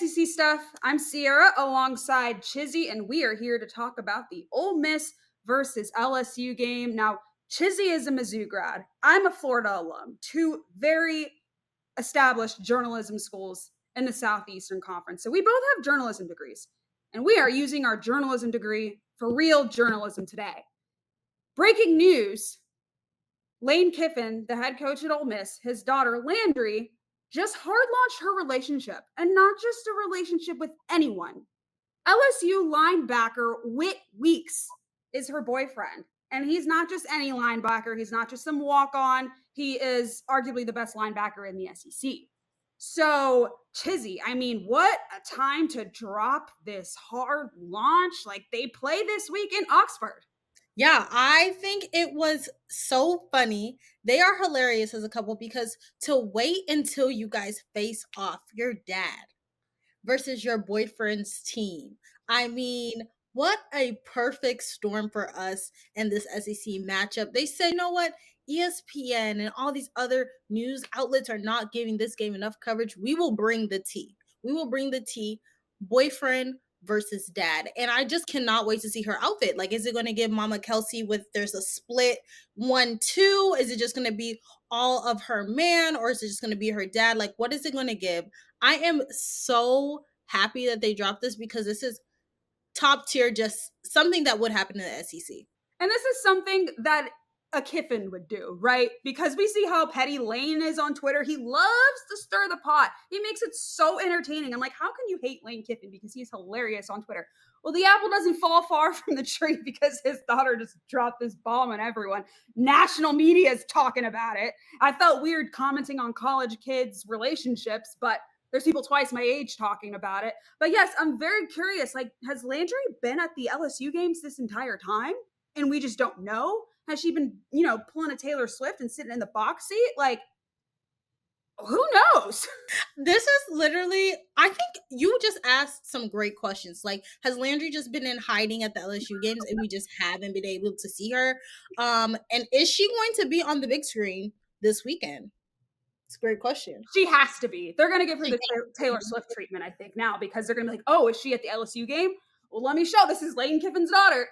SEC stuff. I'm Sierra alongside Chizzy, and we are here to talk about the Ole Miss versus LSU game. Now, Chizzy is a Mizzou grad. I'm a Florida alum, two very established journalism schools in the Southeastern Conference. So we both have journalism degrees, and we are using our journalism degree for real journalism today. Breaking news: Lane Kiffin, the head coach at Ole Miss, his daughter Landry just hard launched her relationship, and not just a relationship with anyone. LSU linebacker Whit Weeks is her boyfriend. And he's not just any linebacker, he's not just some walk on. He is arguably the best linebacker in the SEC. So, Chizzy, I mean, what a time to drop this hard launch. Like, they play this week in Oxford. Yeah, I think it was so funny. They are hilarious as a couple because to wait until you guys face off your dad versus your boyfriend's team. I mean, what a perfect storm for us in this SEC matchup. They said, you know what? ESPN and all these other news outlets are not giving this game enough coverage. We will bring the tea. We will bring the tea. Boyfriend versus dad. And I just cannot wait to see her outfit. Like, is it going to give Mama Kelsey with there's a split 1-2? Is it just going to be all of her man, or is it just going to be her dad? Like, what is it going to give? I am so happy that they dropped this because this is top tier, just something that would happen in the SEC. And this is something that a Kiffin would do, right? Because we see how petty Lane is on Twitter. He loves to stir the pot. He makes it so entertaining. I'm like, how can you hate Lane Kiffin? Because he's hilarious on Twitter. Well, the apple doesn't fall far from the tree because his daughter just dropped this bomb on everyone. National media is talking about it. I felt weird commenting on college kids' relationships, but there's people twice my age talking about it. But yes, I'm very curious. Like, has Landry been at the LSU games this entire time? And we just don't know? Has she been, pulling a Taylor Swift and sitting in the box seat? Like, who knows? This is literally, I think you just asked some great questions. Like, has Landry just been in hiding at the LSU games and we just haven't been able to see her? And is she going to be on the big screen this weekend? It's a great question. She has to be. They're going to give her the Taylor Swift treatment, I think, now, because they're going to be like, oh, is she at the LSU game? Well, let me show. This is Lane Kiffin's daughter.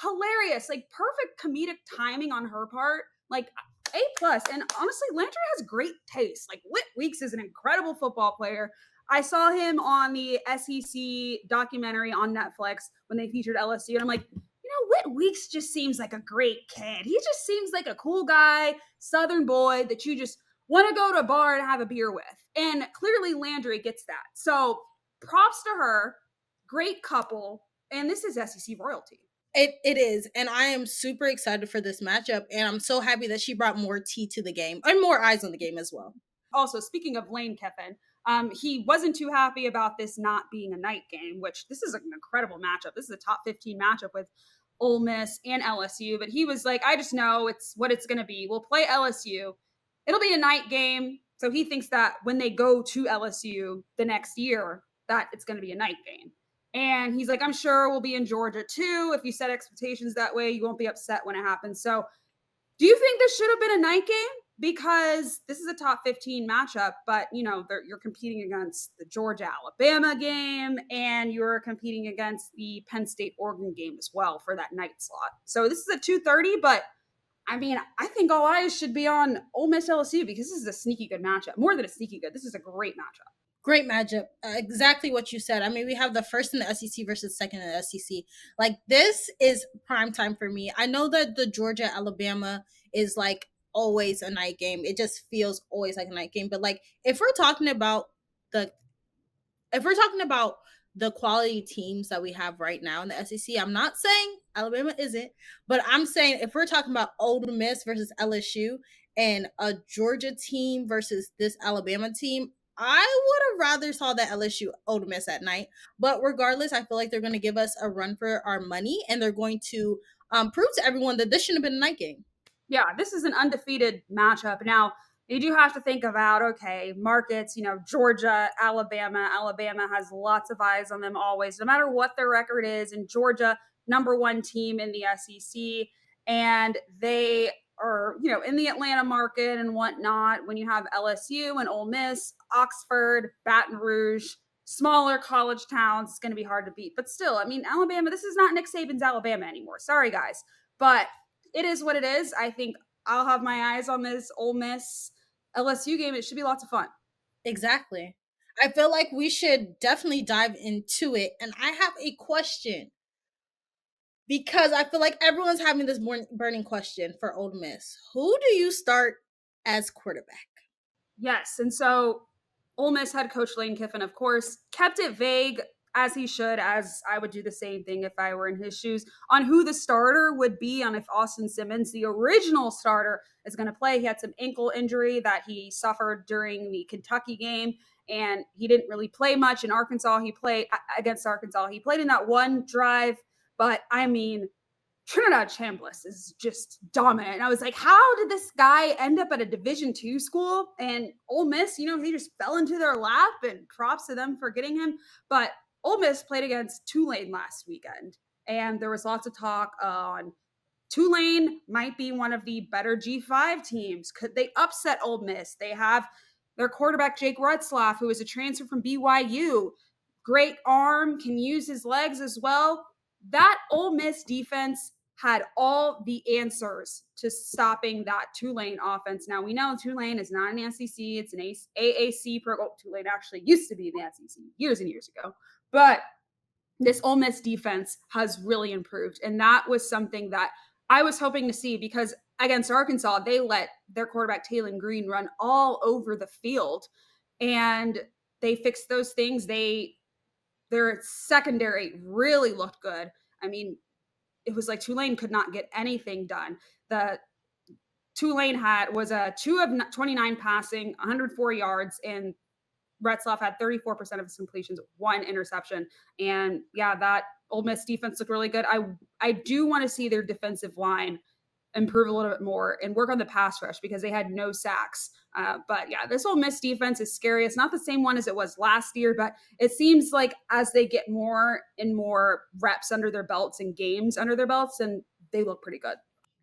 Hilarious. Like, perfect comedic timing on her part. Like, A+. And honestly, Landry has great taste. Like, Whit Weeks is an incredible football player. I saw him on the SEC documentary on Netflix when they featured LSU, and I'm like, Whit Weeks just seems like a great kid. He just seems like a cool guy, Southern boy that you just want to go to a bar and have a beer with. And clearly Landry gets that. So props to her. Great couple. And this is SEC royalty. It is. And I am super excited for this matchup. And I'm so happy that she brought more tea to the game and more eyes on the game as well. Also, speaking of Lane Kiffin, he wasn't too happy about this not being a night game, which this is an incredible matchup. This is a top 15 matchup with Ole Miss and LSU. But he was like, I just know it's what it's going to be. We'll play LSU. It'll be a night game. So he thinks that when they go to LSU the next year, that it's going to be a night game. And he's like, I'm sure we'll be in Georgia too. If you set expectations that way, you won't be upset when it happens. So do you think this should have been a night game? Because this is a top 15 matchup, but you're competing against the Georgia-Alabama game, and you're competing against the Penn State-Oregon game as well for that night slot. So this is a 2:30, but I mean, I think all eyes should be on Ole Miss LSU because this is a sneaky good matchup. More than a sneaky good, this is a great matchup. Great matchup. Exactly what you said. I mean, we have the first in the SEC versus second in the SEC. Like, this is prime time for me. I know that the Georgia-Alabama is like always a night game. It just feels always like a night game. But like, if we're talking about the quality teams that we have right now in the SEC, I'm not saying Alabama isn't, but I'm saying if we're talking about Ole Miss versus LSU and a Georgia team versus this Alabama team, I would have rather saw that LSU Ole Miss at night. But regardless, I feel like they're going to give us a run for our money, and they're going to prove to everyone that this shouldn't have been a night game. Yeah, this is an undefeated matchup. Now, you do have to think about, okay, markets, Georgia, Alabama. Alabama has lots of eyes on them always, no matter what their record is. And Georgia, number one team in the SEC. And they are, in the Atlanta market and whatnot. When you have LSU and Ole Miss, Oxford, Baton Rouge, smaller college towns. It's going to be hard to beat. But still, I mean, Alabama, this is not Nick Saban's Alabama anymore. Sorry, guys. But it is what it is. I think I'll have my eyes on this Ole Miss LSU game. It should be lots of fun. Exactly. I feel like we should definitely dive into it. And I have a question because I feel like everyone's having this burning question for Ole Miss. Who do you start as quarterback? Yes. And so Ole Miss head coach Lane Kiffin, of course, kept it vague as he should, as I would do the same thing if I were in his shoes, on who the starter would be, on if Austin Simmons, the original starter, is going to play. He had some ankle injury that he suffered during the Kentucky game, and he didn't really play much in Arkansas. He played against Arkansas. He played in that one drive, but I mean, Trinidad Chambliss is just dominant. And I was like, how did this guy end up at a Division II school? And Ole Miss, he just fell into their lap, and props to them for getting him. But Ole Miss played against Tulane last weekend, and there was lots of talk on Tulane might be one of the better G5 teams. Could they upset Ole Miss? They have their quarterback, Jake Retzlaff, who is a transfer from BYU. Great arm, can use his legs as well. That Ole Miss defense had all the answers to stopping that Tulane offense. Now, we know Tulane is not an SEC, it's an AAC program. Tulane actually used to be in the SEC years and years ago. But this Ole Miss defense has really improved. And that was something that I was hoping to see, because against Arkansas, they let their quarterback, Taylon Green, run all over the field. And they fixed those things. Their secondary really looked good. I mean, it was like Tulane could not get anything done. The Tulane was a 2 of 29 passing, 104 yards, and Retzlaff had 34% of his completions, 1 interception. And yeah, that Ole Miss defense looked really good. I do want to see their defensive line improve a little bit more and work on the pass rush, because they had no sacks. But yeah, this Ole Miss defense is scary. It's not the same one as it was last year, but it seems like as they get more and more reps under their belts and games under their belts, and they look pretty good.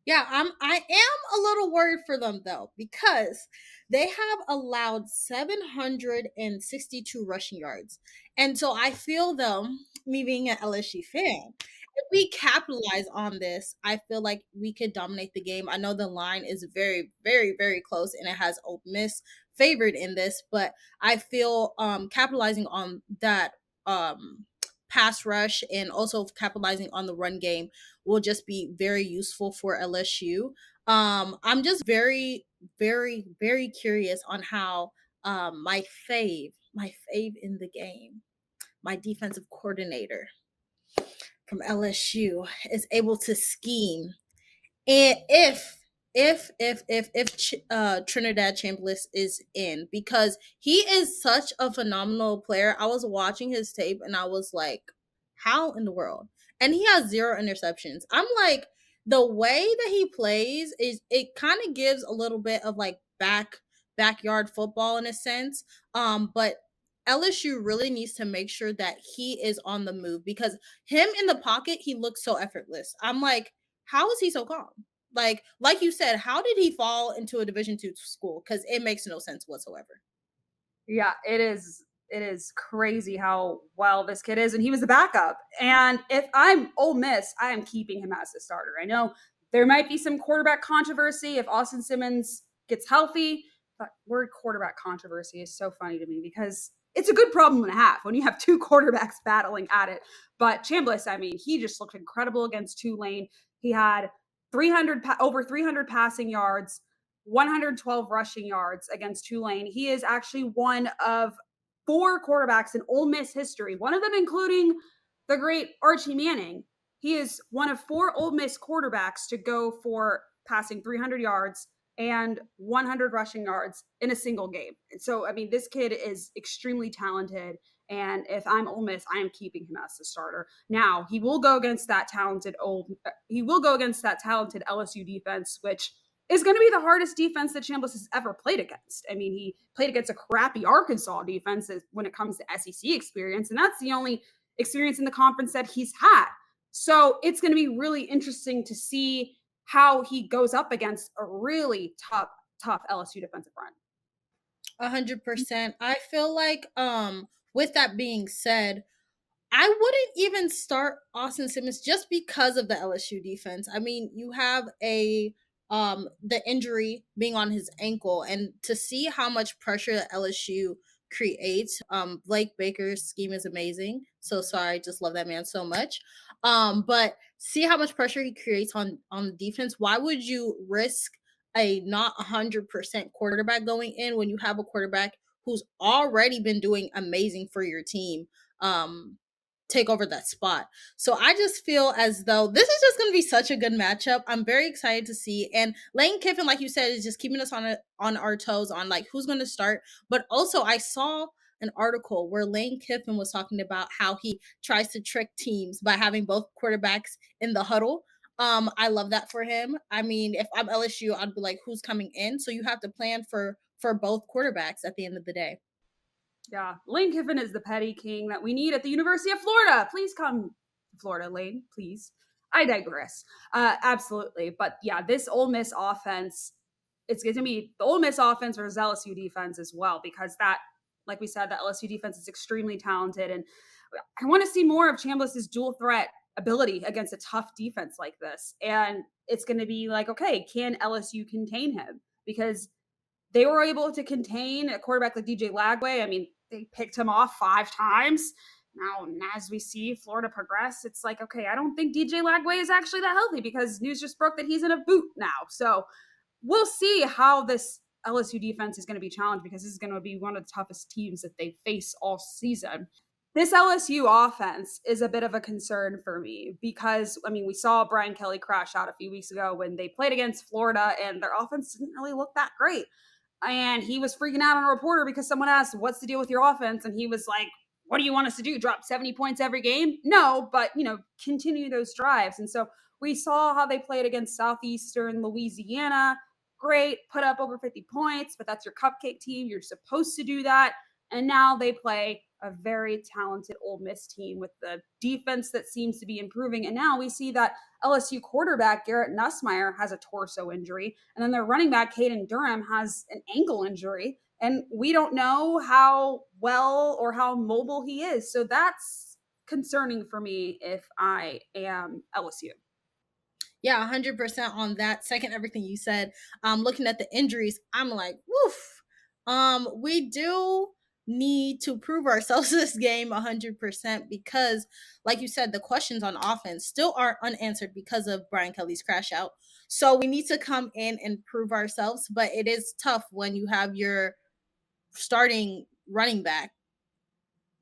Yeah, I am a little worried for them though, because they have allowed 762 rushing yards. And so I feel them, me being an LSU fan, if we capitalize on this, I feel like we could dominate the game. I know the line is very, very, very close, and it has Ole Miss favored in this, but I feel capitalizing on that pass rush and also capitalizing on the run game will just be very useful for LSU. I'm just very, very, very curious on how my fave in the game, my defensive coordinator from LSU, is able to scheme. And if Trinidad Chambliss is in, because he is such a phenomenal player. I was watching his tape and I was like, how in the world? And he has 0 interceptions. I'm like, the way that he plays is, it kind of gives a little bit of like backyard football in a sense. But LSU really needs to make sure that he is on the move, because him in the pocket, he looks so effortless. I'm like, how is he so calm? Like you said, how did he fall into a Division II school? Because it makes no sense whatsoever. Yeah, it is. It is crazy how well this kid is, and he was the backup. And if I'm Ole Miss, I am keeping him as the starter. I know there might be some quarterback controversy if Austin Simmons gets healthy. But word quarterback controversy is so funny to me, because it's a good problem to have when you have 2 quarterbacks battling at it. But Chambliss, I mean, he just looked incredible against Tulane. He had over 300 passing yards, 112 rushing yards against Tulane. He is actually one of 4 quarterbacks in Ole Miss history, one of them including the great Archie Manning. He is one of 4 Ole Miss quarterbacks to go for passing 300 yards and 100 rushing yards in a single game. So, I mean, this kid is extremely talented. And if I'm Ole Miss, I am keeping him as the starter. Now, he will go against that talented LSU defense, which is going to be the hardest defense that Chambliss has ever played against. I mean, he played against a crappy Arkansas defense when it comes to SEC experience, and that's the only experience in the conference that he's had. So it's going to be really interesting to see how he goes up against a really tough LSU defensive front. 100%. I feel like with that being said, I wouldn't even start Austin Simmons just because of the LSU defense. I mean, you have a the injury being on his ankle, and to see how much pressure that LSU creates, Blake Baker's scheme is amazing. So sorry, just love that man so much. But see how much pressure he creates on the defense. Why would you risk a not 100% quarterback going in when you have a quarterback who's already been doing amazing for your team? Take over that spot. So I just feel as though this is just going to be such a good matchup. I'm very excited to see. And Lane Kiffin, like you said, is just keeping us on our toes on like who's going to start. But also, I saw an article where Lane Kiffin was talking about how he tries to trick teams by having both quarterbacks in the huddle. I love that for him. I mean, if I'm LSU, I'd be like, who's coming in? So you have to plan for both quarterbacks at the end of the day. Yeah, Lane Kiffin is the petty king that we need at the University of Florida. Please come to Florida, Lane, please. I digress. Absolutely. But yeah, this Ole Miss offense, it's going to be the Ole Miss offense versus LSU defense as well, because that, like we said, the LSU defense is extremely talented. And I want to see more of Chambliss's dual threat ability against a tough defense like this. And it's going to be like, okay, can LSU contain him? Because they were able to contain a quarterback like DJ Lagway. I mean, they picked him off 5 times. Now, as we see Florida progress, it's like, okay, I don't think DJ Lagway is actually that healthy because news just broke that he's in a boot now. So we'll see how this LSU defense is going to be challenged, because this is going to be one of the toughest teams that they face all season. This LSU offense is a bit of a concern for me because, I mean, we saw Brian Kelly crash out a few weeks ago when they played against Florida, and their offense didn't really look that great. And he was freaking out on a reporter because someone asked, "What's the deal with your offense?" And he was like, "What do you want us to do? Drop 70 points every game?" No, but continue those drives. And so we saw how they played against Southeastern Louisiana. Great, put up over 50 points, but that's your cupcake team. You're supposed to do that. And now they play a very talented Ole Miss team with the defense that seems to be improving. And now we see that LSU quarterback Garrett Nussmeier has a torso injury, and then their running back Caden Durham has an ankle injury, and we don't know how well or how mobile he is. So that's concerning for me if I am LSU. Yeah, 100% on that. Second, everything you said. Looking at the injuries, I'm like, woof. We do need to prove ourselves this game 100% because, like you said, the questions on offense still are unanswered because of Brian Kelly's crash out. So we need to come in and prove ourselves, but it is tough when you have your starting running back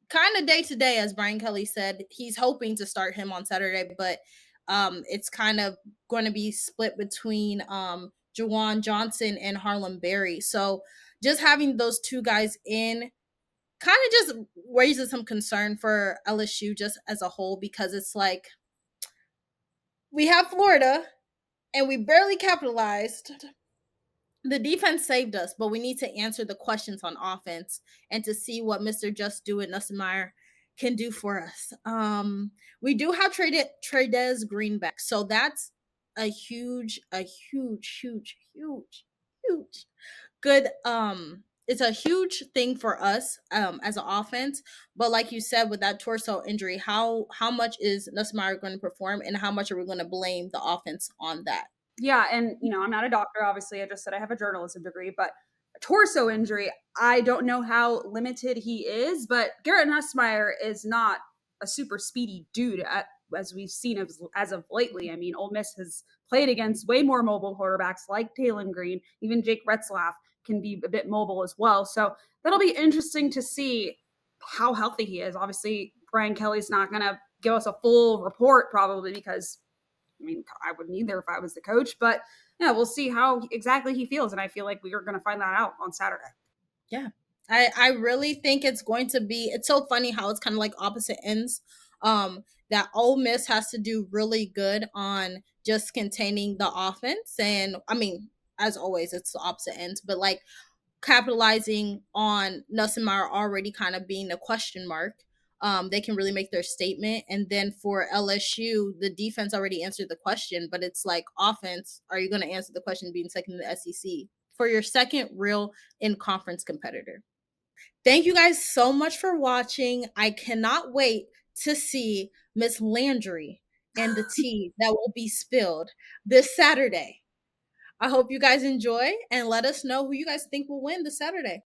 kind of day to day, as Brian Kelly said. He's hoping to start him on Saturday, but it's kind of going to be split between Jawan Johnson and Harlem Berry. So just having those two guys in kind of just raises some concern for LSU just as a whole, because it's like we have Florida and we barely capitalized. The defense saved us, but we need to answer the questions on offense and to see what Mr. Just Do It Nussmeier can do for us. We do have Tradez Greenback, so that's a huge, huge good. It's a huge thing for us as an offense. But like you said, with that torso injury, how much is Nussmeier going to perform, and how much are we going to blame the offense on that? Yeah, and I'm not a doctor, obviously. I just said I have a journalism degree, but a torso injury, I don't know how limited he is, but Garrett Nussmeier is not a super speedy dude as we've seen as of lately. I mean, Ole Miss has played against way more mobile quarterbacks like Taylon Green. Even Jake Retzlaff can be a bit mobile as well. So that'll be interesting to see how healthy he is. Obviously, Brian Kelly's not going to give us a full report probably because I mean, I wouldn't either if I was the coach, but yeah, we'll see how exactly he feels. And I feel like we are going to find that out on Saturday. Yeah. I really think it's going to be, it's so funny how it's kind of like opposite ends. That Ole Miss has to do really good on just containing the offense. And I mean, as always, it's the opposite ends, but like capitalizing on Nussmeier already kind of being a question mark. They can really make their statement. And then for LSU, the defense already answered the question, but it's like offense, are you going to answer the question being second in the SEC for your second real in conference competitor? Thank you guys so much for watching. I cannot wait to see Miss Landry and the tea that will be spilled this Saturday. I hope you guys enjoy and let us know who you guys think will win this Saturday.